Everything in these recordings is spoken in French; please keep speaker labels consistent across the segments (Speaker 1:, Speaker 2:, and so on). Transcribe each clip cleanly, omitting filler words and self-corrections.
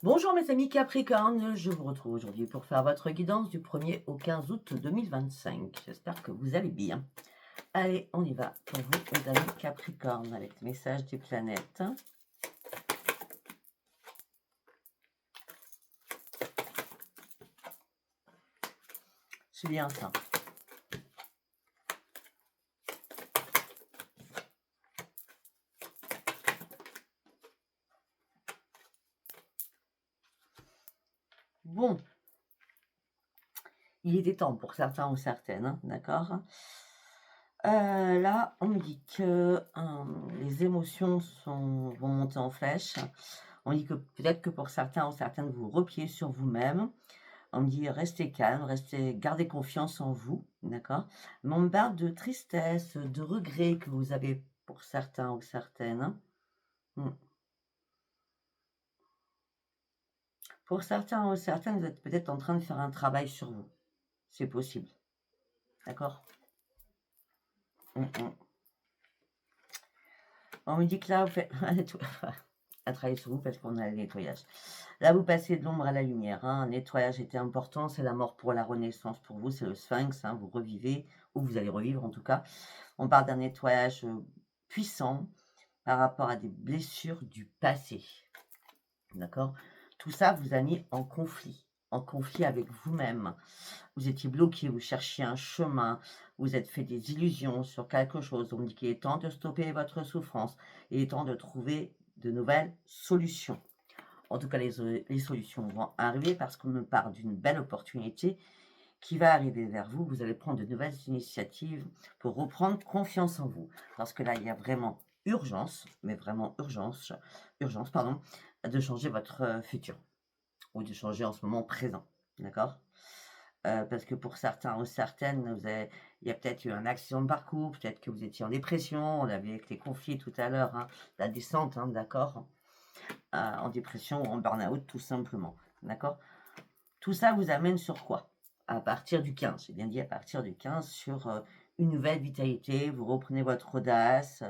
Speaker 1: Bonjour mes amis Capricorne, je vous retrouve aujourd'hui pour faire votre guidance du 1er au 15 août 2025. J'espère que vous allez bien. Allez, on y va pour vous mes amis Capricorne avec les messages des planètes. C'est bien ça. Bon, il était temps pour certains ou certaines, hein, d'accord. Là, on me dit que les émotions vont monter en flèche. On dit que peut-être que pour certains ou certaines, vous repliez sur vous-même. On me dit: «Restez calme, gardez confiance en vous», d'accord? Mais on me parle de tristesse, de regret que vous avez pour certains ou certaines. Mmh. Pour certains ou certaines, vous êtes peut-être en train de faire un travail sur vous. C'est possible, d'accord? Mmh mh. On me dit que là, vous faites à travailler sur vous parce qu'on a le nettoyage. Là, vous passez de l'ombre à la lumière, hein. Un nettoyage était important, c'est la mort pour la renaissance pour vous, c'est le sphinx, hein, vous revivez ou vous allez revivre en tout cas. On parle d'un nettoyage, puissant par rapport à des blessures du passé, d'accord? Tout ça vous a mis en conflit avec vous-même. Vous étiez bloqué, vous cherchiez un chemin, vous êtes fait des illusions sur quelque chose. On me dit qu'il est temps de stopper votre souffrance, il est temps de trouver de nouvelles solutions. En tout cas, les solutions vont arriver parce qu'on me parle d'une belle opportunité qui va arriver vers vous. Vous allez prendre de nouvelles initiatives pour reprendre confiance en vous. Parce que là, il y a vraiment urgence, mais vraiment urgence, pardon, de changer votre futur ou de changer en ce moment présent. D'accord? Parce que pour certains ou certaines, il y a peut-être eu un accident de parcours, peut-être que vous étiez en dépression, on l'a vu avec les conflits tout à l'heure, hein, la descente, hein, d'accord? En dépression ou en burn-out, tout simplement. D'accord? Tout ça vous amène sur quoi? À partir du 15, j'ai bien dit à partir du 15, sur une nouvelle vitalité, vous reprenez votre audace,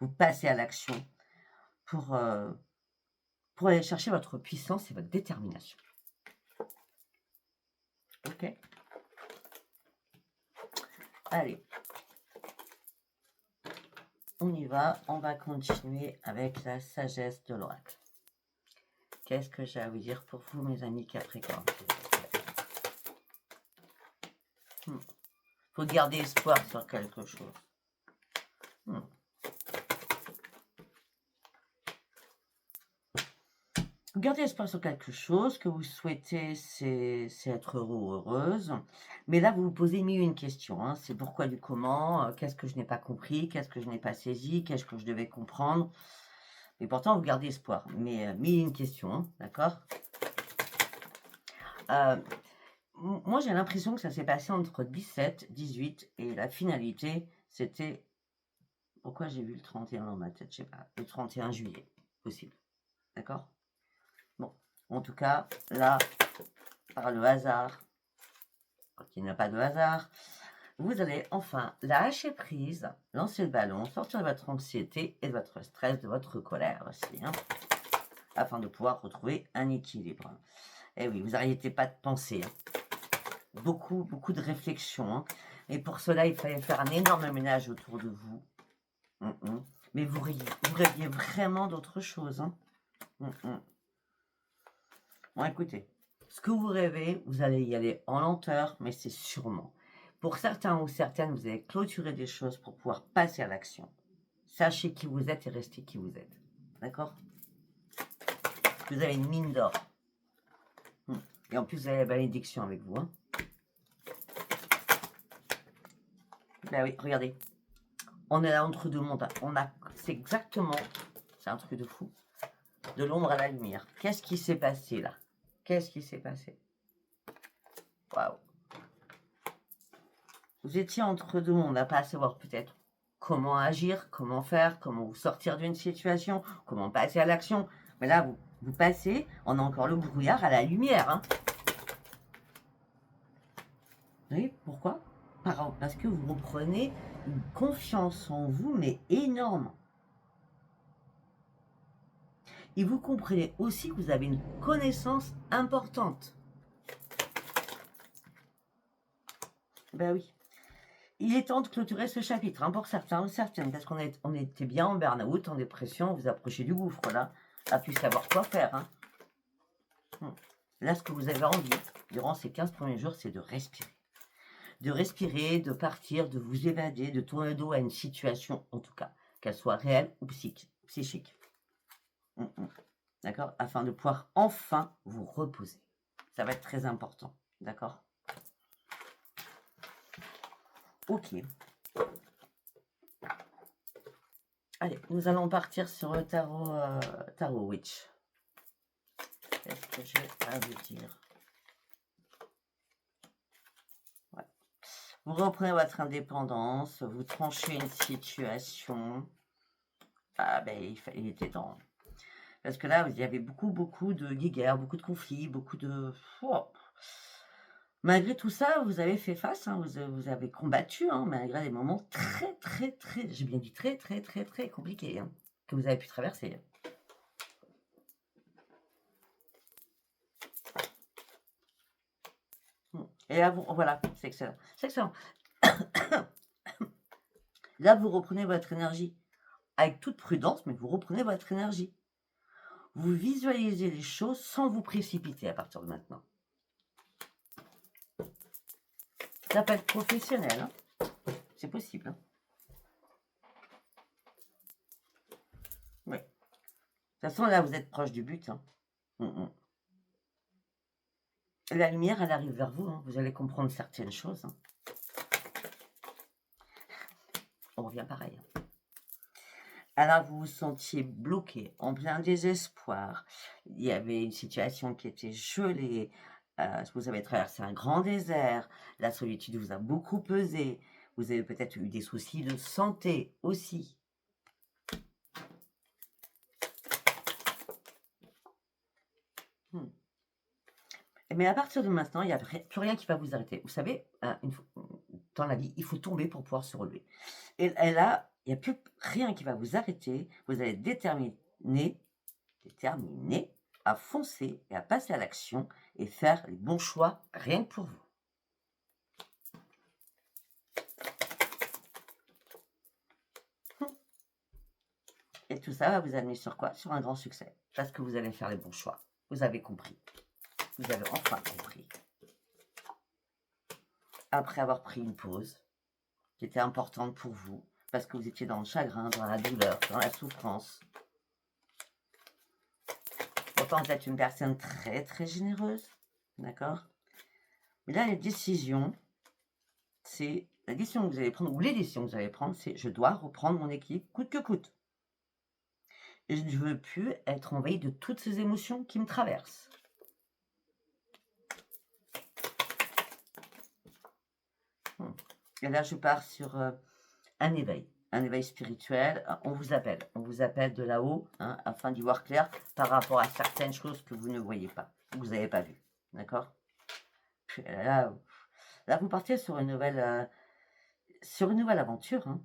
Speaker 1: vous passez à l'action pour, euh, pour aller chercher votre puissance et votre détermination. Ok? Allez, on y va, on va continuer avec la sagesse de l'oracle. Qu'est-ce que j'ai à vous dire pour vous, mes amis Capricorne? Faut garder espoir sur quelque chose. Gardez espoir sur quelque chose. Ce que vous souhaitez, c'est être heureux ou heureuse. Mais là, vous vous posez mille et une questions, hein. C'est pourquoi du comment, qu'est-ce que je n'ai pas compris, qu'est-ce que je n'ai pas saisi, qu'est-ce que je devais comprendre. Et pourtant, vous gardez espoir. Mais mille et une questions, hein, d'accord? Moi, j'ai l'impression que ça s'est passé entre 17, 18 et la finalité, c'était... Pourquoi j'ai vu le 31 dans ma tête? Je sais pas. Le 31 juillet, possible. D'accord? Bon, en tout cas, là, par le hasard, quand il n'y a pas de hasard, vous allez enfin lâcher prise, lancer le ballon, sortir de votre anxiété et de votre stress, de votre colère aussi, hein, afin de pouvoir retrouver un équilibre. Et oui, vous n'arrêtez pas de penser, hein. Beaucoup de réflexion, hein. Et pour cela, il fallait faire un énorme ménage autour de vous. Mais vous rêviez vraiment d'autre chose, hein. Bon, écoutez, ce que vous rêvez, vous allez y aller en lenteur, mais c'est sûrement. Pour certains ou certaines, vous allez clôturer des choses pour pouvoir passer à l'action. Sachez qui vous êtes et restez qui vous êtes. D'accord? Vous avez une mine d'or. Et en plus, vous avez la bénédiction avec vous, hein. Ben oui, regardez. On est là entre deux mondes. C'est exactement, c'est un truc de fou, de l'ombre à la lumière. Qu'est-ce qui s'est passé là? Qu'est-ce qui s'est passé? Waouh! Vous étiez entre deux mondes, à pas savoir peut-être comment agir, comment faire, comment vous sortir d'une situation, comment passer à l'action. Mais là, vous passez, on a encore le brouillard à la lumière, hein. Vous voyez pourquoi? Parce que vous reprenez une confiance en vous, mais énorme. Et vous comprenez aussi que vous avez une connaissance importante. Ben oui. Il est temps de clôturer ce chapitre, pour certains ou certaines, parce on était bien en burn-out, en dépression, vous approchez du gouffre, là, à plus savoir quoi faire. Là, ce que vous avez envie, durant ces 15 premiers jours, c'est de respirer. De respirer, de partir, de vous évader, de tourner le dos à une situation, en tout cas, qu'elle soit réelle ou psychique. D'accord? Afin de pouvoir enfin vous reposer. Ça va être très important. D'accord? Ok. Allez, nous allons partir sur le tarot Witch. Qu'est-ce que j'ai à vous dire? Ouais. Vous reprenez votre indépendance, vous tranchez une situation. Ah ben, il était temps. Parce que là, il y avait beaucoup de guerres, beaucoup de conflits, beaucoup de... Oh. Malgré tout ça, vous avez fait face, vous avez combattu, malgré des moments très, j'ai bien dit très compliqués, que vous avez pu traverser. Et là, voilà, c'est excellent. C'est excellent. Là, vous reprenez votre énergie. Avec toute prudence, mais vous reprenez votre énergie. Vous visualisez les choses sans vous précipiter à partir de maintenant. Ça peut être professionnel, c'est possible. Oui. De toute façon, là, vous êtes proche du but. La lumière, elle arrive vers vous. Vous allez comprendre certaines choses. On revient pareil. Alors, vous vous sentiez bloqué, en plein désespoir. Il y avait une situation qui était gelée. Vous avez traversé un grand désert. La solitude vous a beaucoup pesé. Vous avez peut-être eu des soucis de santé aussi. Mais à partir de maintenant, il n'y a plus rien qui va vous arrêter. Vous savez, dans la vie, il faut tomber pour pouvoir se relever. Et là, il n'y a plus rien qui va vous arrêter. Vous allez être déterminé à foncer et à passer à l'action et faire les bons choix rien que pour vous. Et tout ça va vous amener sur quoi? Sur un grand succès. Parce que vous allez faire les bons choix. Vous avez compris. Vous avez enfin compris. Après avoir pris une pause qui était importante pour vous, parce que vous étiez dans le chagrin, dans la douleur, dans la souffrance. Pourtant, vous êtes une personne très généreuse. D'accord? Mais là, les décisions, c'est la décision que vous allez prendre, ou les décisions que vous allez prendre, c'est je dois reprendre mon équilibre coûte que coûte. Et je ne veux plus être envahi de toutes ces émotions qui me traversent. Et là, je pars sur un éveil spirituel. On vous appelle de là-haut, afin d'y voir clair par rapport à certaines choses que vous ne voyez pas, que vous n'avez pas vues. D'accord? Là, vous partez sur une nouvelle aventure.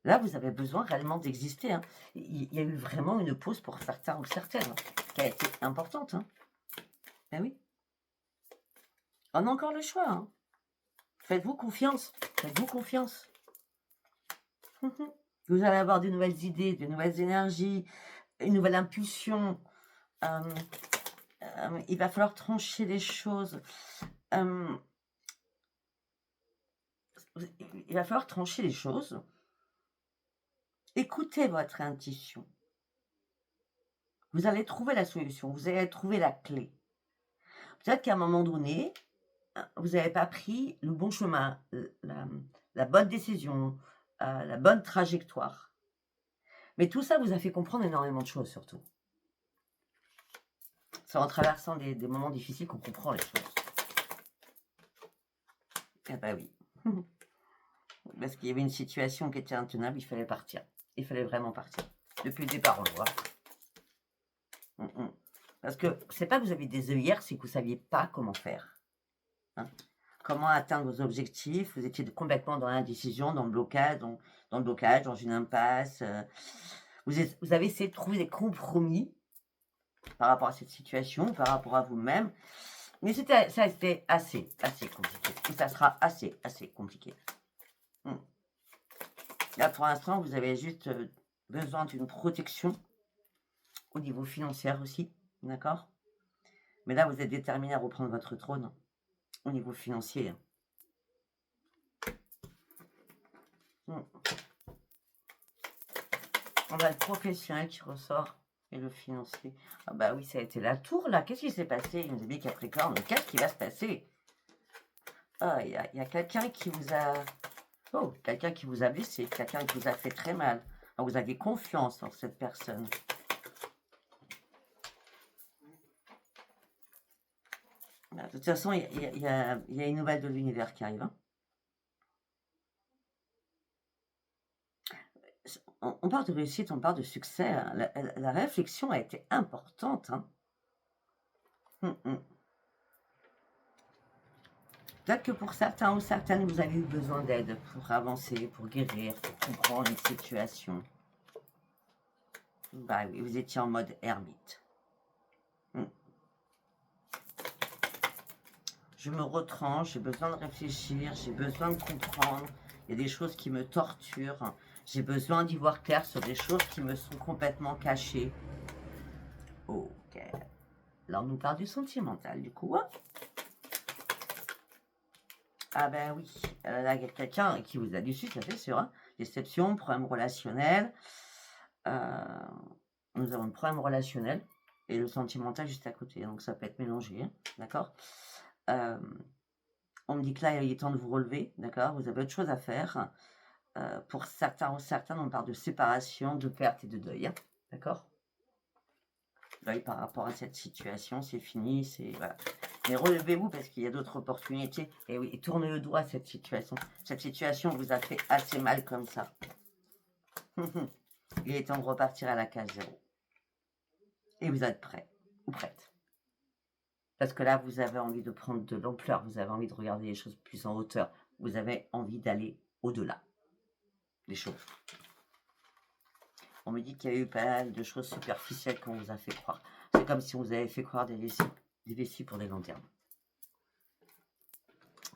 Speaker 1: Là, vous avez besoin réellement d'exister. Il y a eu vraiment une pause pour certains ou certaines qui a été importante. Ben oui. On a encore le choix. Faites-vous confiance. Faites-vous confiance. Vous allez avoir de nouvelles idées, de nouvelles énergies, une nouvelle impulsion. Il va falloir trancher les choses. Il va falloir trancher les choses. Écoutez votre intuition. Vous allez trouver la solution. Vous allez trouver la clé. Peut-être qu'à un moment donné, vous n'avez pas pris le bon chemin, la bonne décision, la bonne trajectoire. Mais tout ça vous a fait comprendre énormément de choses, surtout. C'est en traversant des moments difficiles qu'on comprend les choses. Ah bah oui. Parce qu'il y avait une situation qui était intenable, il fallait partir. Il fallait vraiment partir. Depuis le départ, on le voit. Parce que c'est pas que vous avez des œillères, c'est que vous ne saviez pas comment faire. Comment atteindre vos objectifs. Vous étiez complètement dans l'indécision, dans le blocage, dans une impasse. Vous avez essayé de trouver des compromis par rapport à cette situation, par rapport à vous-même. Mais ça a été assez compliqué. Et ça sera assez compliqué. Là, pour l'instant, vous avez juste besoin d'une protection au niveau financier aussi, d'accord? Mais là, vous êtes déterminé à reprendre votre trône au niveau financier. On a le professionnel qui ressort et le financier. Ah bah oui, ça a été la tour, là. Qu'est-ce qui s'est passé? Il nous a dit Capricorne, qu'est-ce qui va se passer? Ah, il y a quelqu'un qui vous a... Oh, quelqu'un qui vous a blessé, quelqu'un qui vous a fait très mal. Ah, vous aviez confiance en cette personne. De toute façon, il y a une nouvelle de l'univers qui arrive. Hein. On parle de réussite, on parle de succès. Hein. La réflexion a été importante. Hein. Peut-être que pour certains ou certaines, vous avez eu besoin d'aide pour avancer, pour guérir, pour comprendre une situation. Bah oui, vous étiez en mode ermite. Je me retranche, j'ai besoin de réfléchir, j'ai besoin de comprendre. Il y a des choses qui me torturent. J'ai besoin d'y voir clair sur des choses qui me sont complètement cachées. Ok. Là, on nous parle du sentimental, du coup. Hein. Ah ben oui, là, il y a quelqu'un qui vous a déçu, ça c'est sûr. Hein. Déception, problème relationnel. Nous avons le problème relationnel et le sentimental juste à côté. Donc, ça peut être mélangé, hein, d'accord. On me dit que là, il est temps de vous relever, d'accord. Vous avez autre chose à faire. Pour certains ou certaines, on parle de séparation, de perte et de deuil, hein, d'accord. Deuil par rapport à cette situation, c'est fini, c'est... Voilà. Mais relevez-vous parce qu'il y a d'autres opportunités. Et oui, tournez le doigt à cette situation. Cette situation vous a fait assez mal comme ça. Il est temps de repartir à la case zéro. Et vous êtes prêt ou prête. Parce que là, vous avez envie de prendre de l'ampleur, vous avez envie de regarder les choses plus en hauteur, vous avez envie d'aller au-delà des choses. On me dit qu'il y a eu pas mal de choses superficielles qu'on vous a fait croire. C'est comme si on vous avait fait croire des vessies pour des lanternes.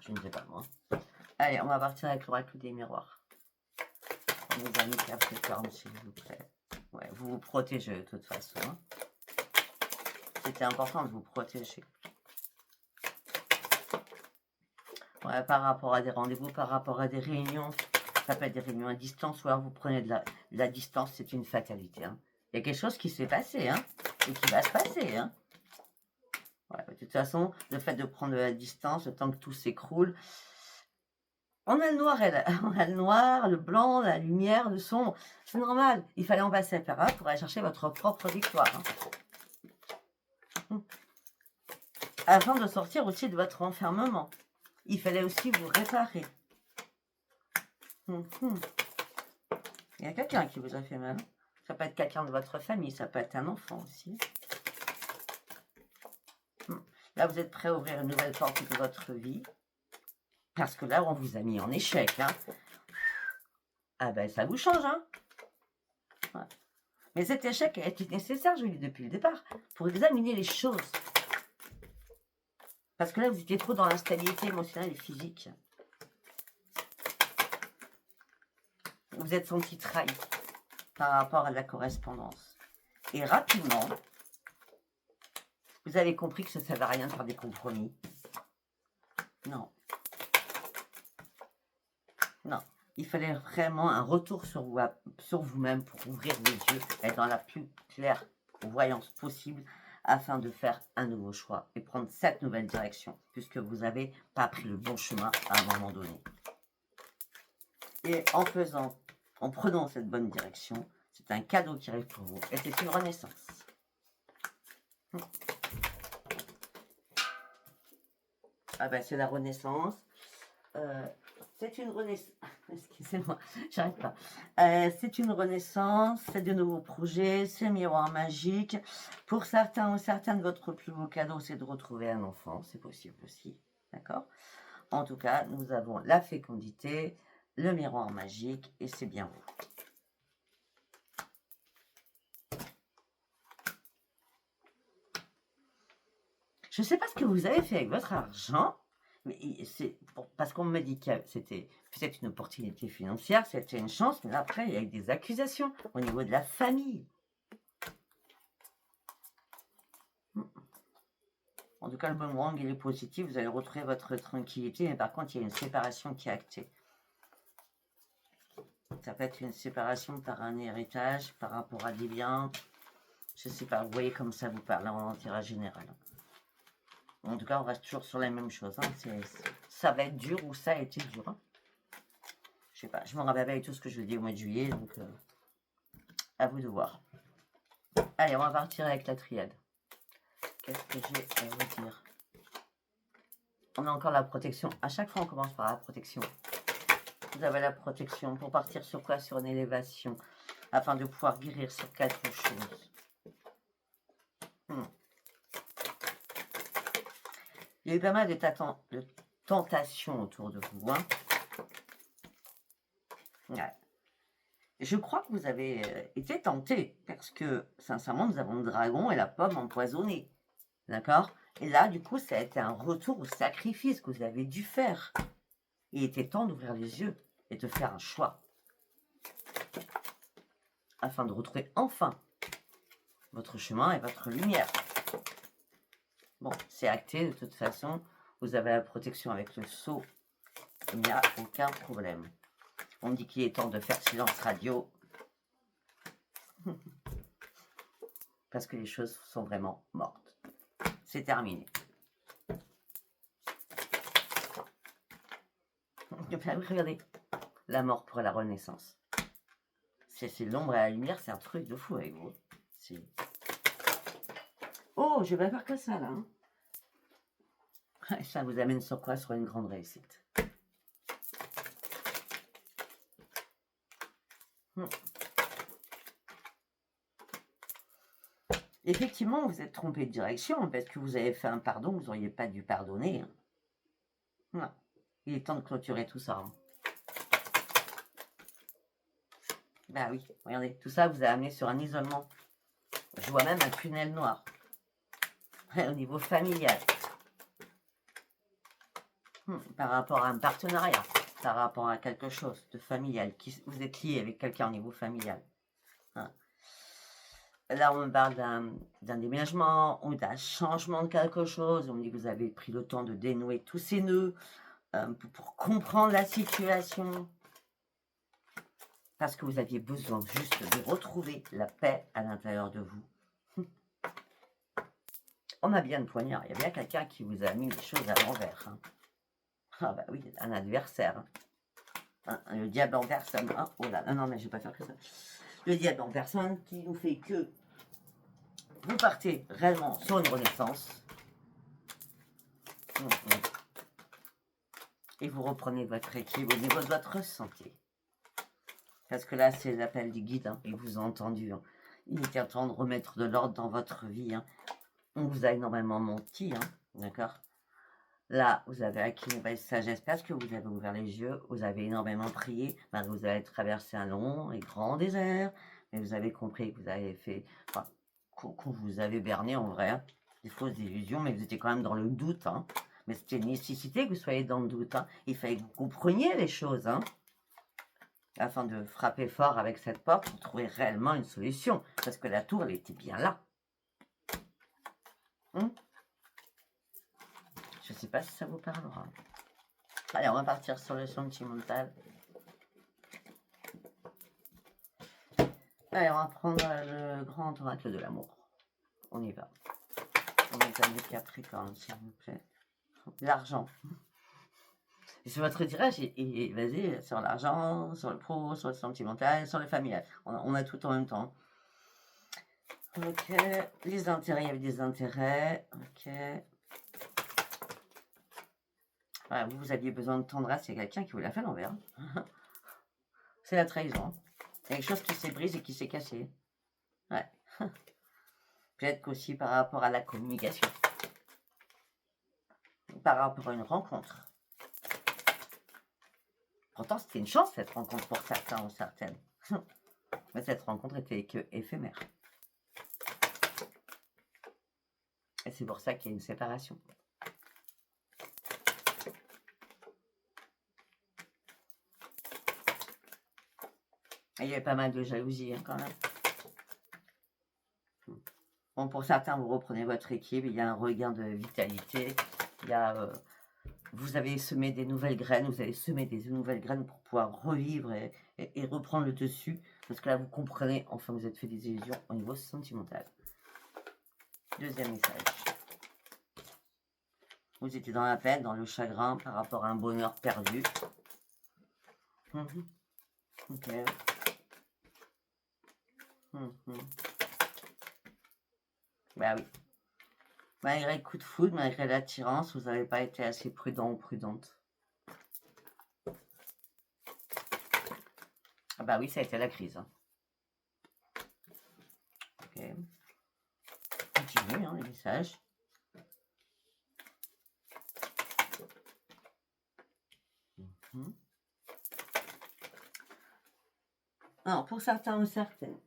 Speaker 1: Je ne sais pas moi. Allez, on va partir avec l'oracle des miroirs. Mes amis Capricorne, s'il vous plaît. Ouais, vous vous protégez de toute façon. Hein. C'était important de vous protéger. Ouais, par rapport à des rendez-vous, par rapport à des réunions. Ça peut être des réunions à distance ou alors vous prenez de la distance, c'est une fatalité. Hein. Il y a quelque chose qui s'est passé hein, et qui va se passer. Hein. Ouais, de toute façon, le fait de prendre de la distance, le temps que tout s'écroule, on a le noir, on a le noir, le blanc, la lumière, le sombre. C'est normal. Il fallait en passer par là pour aller chercher votre propre victoire. Hein. Afin de sortir aussi de votre enfermement, il fallait aussi vous réparer. Il y a quelqu'un qui vous a fait mal. Ça peut être quelqu'un de votre famille, ça peut être un enfant aussi. Là, vous êtes prêt à ouvrir une nouvelle porte de votre vie. Parce que là, on vous a mis en échec. Hein. Ah ben, ça vous change. Hein. Ouais. Mais cet échec a été nécessaire, je vous dis depuis le départ, pour examiner les choses. Parce que là, vous étiez trop dans l'instabilité émotionnelle et physique. Vous vous êtes senti trahi par rapport à la correspondance. Et rapidement, vous avez compris que ça ne servait à rien de faire des compromis. Non. Non. Il fallait vraiment un retour sur vous-même pour ouvrir les yeux, être dans la plus claire voyance possible afin de faire un nouveau choix et prendre cette nouvelle direction, puisque vous n'avez pas pris le bon chemin à un moment donné. Et en prenant cette bonne direction, c'est un cadeau qui arrive pour vous et c'est une renaissance. Ah ben c'est la renaissance. C'est une renaissance. Excusez-moi, j'arrête pas. C'est une renaissance, c'est de nouveaux projets, c'est miroir magique. Pour certains ou certaines, votre plus beau cadeau, c'est de retrouver un enfant. C'est possible aussi. D'accord? En tout cas, nous avons la fécondité, le miroir magique, et c'est bien vous. Je ne sais pas ce que vous avez fait avec votre argent, mais c'est parce qu'on me dit que c'était peut-être une opportunité financière, c'était une chance, mais là, après, il y a eu des accusations au niveau de la famille. En tout cas, le boomerang, il est positif, vous allez retrouver votre tranquillité, mais par contre, il y a une séparation qui est actée. Ça peut être une séparation par un héritage, par rapport à des biens. Je ne sais pas, vous voyez comme ça vous parle en tirage général. En tout cas, on reste toujours sur la même chose. Hein. Ça va être dur ou ça a été dur. Hein. Je sais pas, je me rappelle avec tout ce que je vous dis au mois de juillet, donc à vous de voir. Allez, on va partir avec la triade. Qu'est-ce que j'ai à vous dire? On a encore la protection. À chaque fois, on commence par la protection. Vous avez la protection pour partir sur quoi? Sur une élévation, afin de pouvoir guérir sur quelque chose. Il y a eu pas mal de tentations autour de vous. Hein. Ouais. Je crois que vous avez été tenté, parce que, sincèrement, nous avons le dragon et la pomme empoisonnée. D'accord? Et là, du coup, ça a été un retour au sacrifice que vous avez dû faire. Il était temps d'ouvrir les yeux et de faire un choix. Afin de retrouver enfin votre chemin et votre lumière. Bon, c'est acté de toute façon. Vous avez la protection avec le sceau. Il n'y a aucun problème. On me dit qu'il est temps de faire silence radio. Parce que les choses sont vraiment mortes. C'est terminé. Regardez, la mort pour la renaissance. C'est l'ombre et la lumière, c'est un truc de fou avec vous. Oh, je vais pas faire que ça là. Hein. Ça vous amène sur quoi? Sur une grande réussite. Effectivement, vous êtes trompé de direction parce que vous avez fait un pardon que vous n'auriez pas dû pardonner. Hein. Non. Il est temps de clôturer tout ça. Hein. Bah oui, regardez, tout ça vous a amené sur un isolement. Je vois même un tunnel noir. Au niveau familial. Par rapport à un partenariat. Par rapport à quelque chose de familial. Vous êtes lié avec quelqu'un au niveau familial. Hein. Là, on me parle d'un déménagement ou d'un changement de quelque chose. On me dit que vous avez pris le temps de dénouer tous ces nœuds pour comprendre la situation. Parce que vous aviez besoin juste de retrouver la paix à l'intérieur de vous. On a bien le poignard. Il y a bien quelqu'un qui vous a mis les choses à l'envers. Hein. Ah bah oui, un adversaire. Hein, le diable en personne. Hein. Oh là, non, mais je ne vais pas faire que ça. Le diable en personne qui nous fait que vous partez réellement sur une renaissance. Et vous reprenez votre équilibre au niveau de votre santé. Parce que là, c'est l'appel du guide. Hein, il vous a entendu. Hein. Il était temps de remettre de l'ordre dans votre vie. Hein. On vous a énormément menti. Hein, d'accord? Là, vous avez acquis une belle sagesse parce que vous avez ouvert les yeux. Vous avez énormément prié. Ben, vous avez traversé un long et grand désert. Mais vous avez compris que vous avez fait... Enfin, qu'on vous avez berné en vrai. Hein, des fausses illusions. Mais vous étiez quand même dans le doute. Hein. Mais c'était une nécessité que vous soyez dans le doute. Hein. Il fallait que vous compreniez les choses. Hein. Afin de frapper fort avec cette porte pour trouver réellement une solution. Parce que la tour, elle était bien là. Je ne sais pas si ça vous parlera. Allez, on va partir sur le sentimental. Allez, on va prendre le grand oracle de l'amour. On y va. On est à du Capricorne, s'il vous plaît. L'argent. Et sur votre tirage est basé sur l'argent, sur le pro, sur le sentimental, sur le familial. On a tout en même temps. Ok. Les intérêts, il y avait des intérêts. Ok. Voilà, vous aviez besoin de tendresse, il y a quelqu'un qui vous l'a fait à l'envers. C'est la trahison. Il y a quelque chose qui s'est brisé et qui s'est cassé. Ouais. Peut-être qu'aussi par rapport à la communication. Par rapport à une rencontre. Pourtant, c'était une chance, cette rencontre, pour certains ou certaines. Mais cette rencontre était que éphémère. Et c'est pour ça qu'il y a une séparation. Et il y a pas mal de jalousie hein, quand même. Bon, pour certains, vous reprenez votre équilibre, il y a un regain de vitalité, il y a, vous avez semé des nouvelles graines, vous avez semé des nouvelles graines pour pouvoir revivre et reprendre le dessus, parce que là, vous comprenez, enfin, vous êtes fait des illusions au niveau sentimental. Deuxième message. Vous étiez dans la peine, dans le chagrin par rapport à un bonheur perdu. Ok. Bah oui. Malgré le coup de foudre, malgré l'attirance, vous n'avez pas été assez prudent ou prudente. Ah bah oui, ça a été la crise. Hein. Ok. Continuez hein, les messages. Alors, pour certains ou certaines,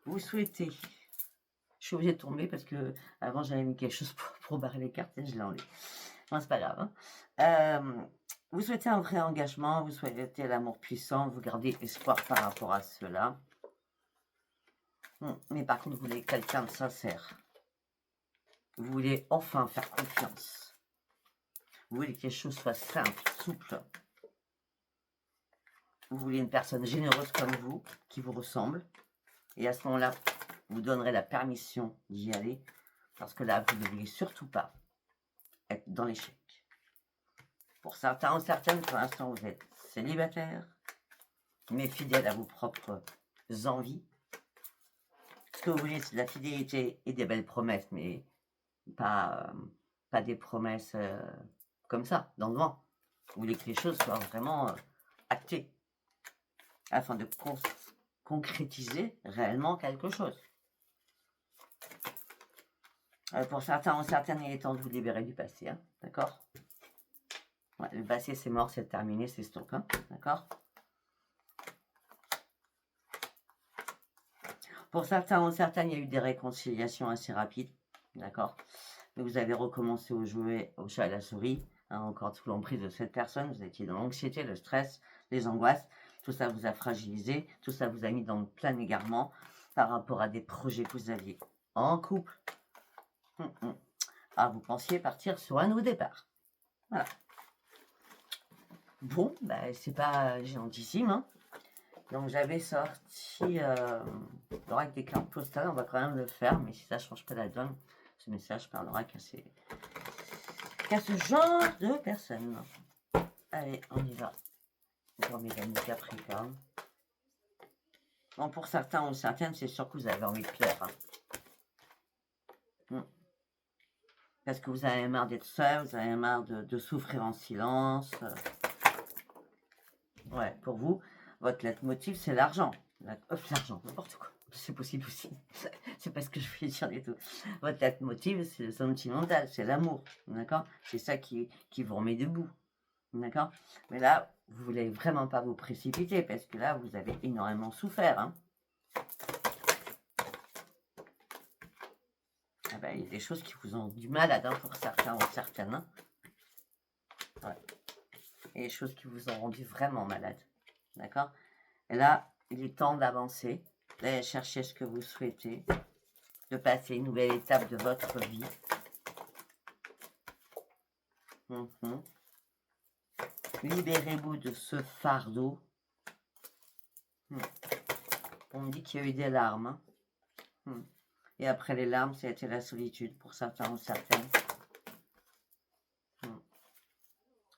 Speaker 1: vous souhaitez... Je suis obligée de tomber parce que avant j'avais mis quelque chose pour barrer les cartes et je l'ai enlevé. Bon, c'est pas grave. Hein. Vous souhaitez un vrai engagement, vous souhaitez l'amour puissant, vous gardez espoir par rapport à cela. Mais par contre, vous voulez quelqu'un de sincère. Vous voulez enfin faire confiance. Vous voulez que les choses soient simples, souples. Vous voulez une personne généreuse comme vous, qui vous ressemble. Et à ce moment-là, vous donnerez la permission d'y aller. Parce que là, vous ne voulez surtout pas être dans l'échec. Pour certains ou certaines, pour l'instant, vous êtes célibataire, mais fidèle à vos propres envies. Ce que vous voulez, c'est de la fidélité et des belles promesses, mais pas des promesses comme ça, dans le vent. Vous voulez que les choses soient vraiment actées, afin de concrétiser réellement quelque chose. Pour certains ou certaines, il est temps de vous libérer du passé, hein, d'accord? Ouais, le passé, c'est mort, c'est terminé, c'est stock, hein, d'accord? Pour certains ou certaines, il y a eu des réconciliations assez rapides, d'accord? Mais vous avez recommencé au chat à la souris, hein, encore sous l'emprise de cette personne, vous étiez dans l'anxiété, le stress, les angoisses, tout ça vous a fragilisé, tout ça vous a mis dans le plein égarement par rapport à des projets que vous aviez en couple. Ah, vous pensiez partir sur un nouveau départ. Voilà. Bon, bah, c'est pas géantissime, hein. Donc j'avais sorti l'oracle des cartes postales, on va quand même le faire, mais si ça change pas la donne, ce message parlera qu'à ce genre de personnes. Allez, on y va. Pour mes amis Capricorne. Bon, pour certains ou certaines, c'est sûr que vous avez envie de plaire. Hein. Parce que vous avez marre d'être seul, vous avez marre de souffrir en silence. Ouais, pour vous, votre leitmotiv, c'est l'argent. L'argent, n'importe quoi. C'est possible aussi. C'est pas ce que je voulais dire du tout. Votre leitmotiv, c'est le sentimental, c'est l'amour. D'accord? C'est ça qui vous remet debout. D'accord? Mais là, vous voulez vraiment pas vous précipiter parce que là, vous avez énormément souffert. Hein? Ah ben, il y a des choses qui vous ont du mal à pour certains ou certaines. Hein? Ouais. Et des choses qui vous ont rendu vraiment malade. D'accord? Et là, il est temps d'avancer, d'aller chercher ce que vous souhaitez, de passer une nouvelle étape de votre vie. Libérez-vous de ce fardeau. On me dit qu'il y a eu des larmes. Hein. Et après les larmes, c'était la solitude pour certains ou certaines.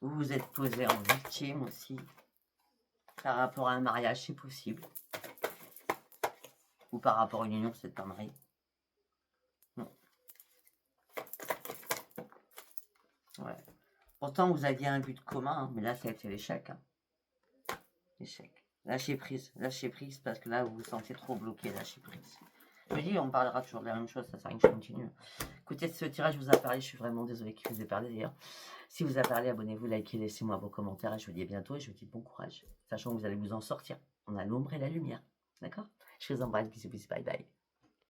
Speaker 1: Vous vous êtes posé en victime aussi. Par rapport à un mariage, c'est possible. Ou par rapport à une union, c'est pas marié. Ouais. Pourtant, vous aviez un but commun, hein, mais là, ça a été l'échec. Hein. L'échec. Lâchez prise, parce que là, vous vous sentez trop bloqué, lâchez prise. Je me dis, on parlera toujours de la même chose, ça sert à rien que je continue. Écoutez, ce tirage vous a parlé, je suis vraiment désolée qu'il vous ait parlé d'ailleurs. Si vous a parlé, abonnez-vous, likez, laissez-moi vos commentaires et je vous dis à bientôt et je vous dis bon courage, sachant que vous allez vous en sortir. On a l'ombre et la lumière, d'accord? Je vous embrasse, bisous, bisous, bye bye.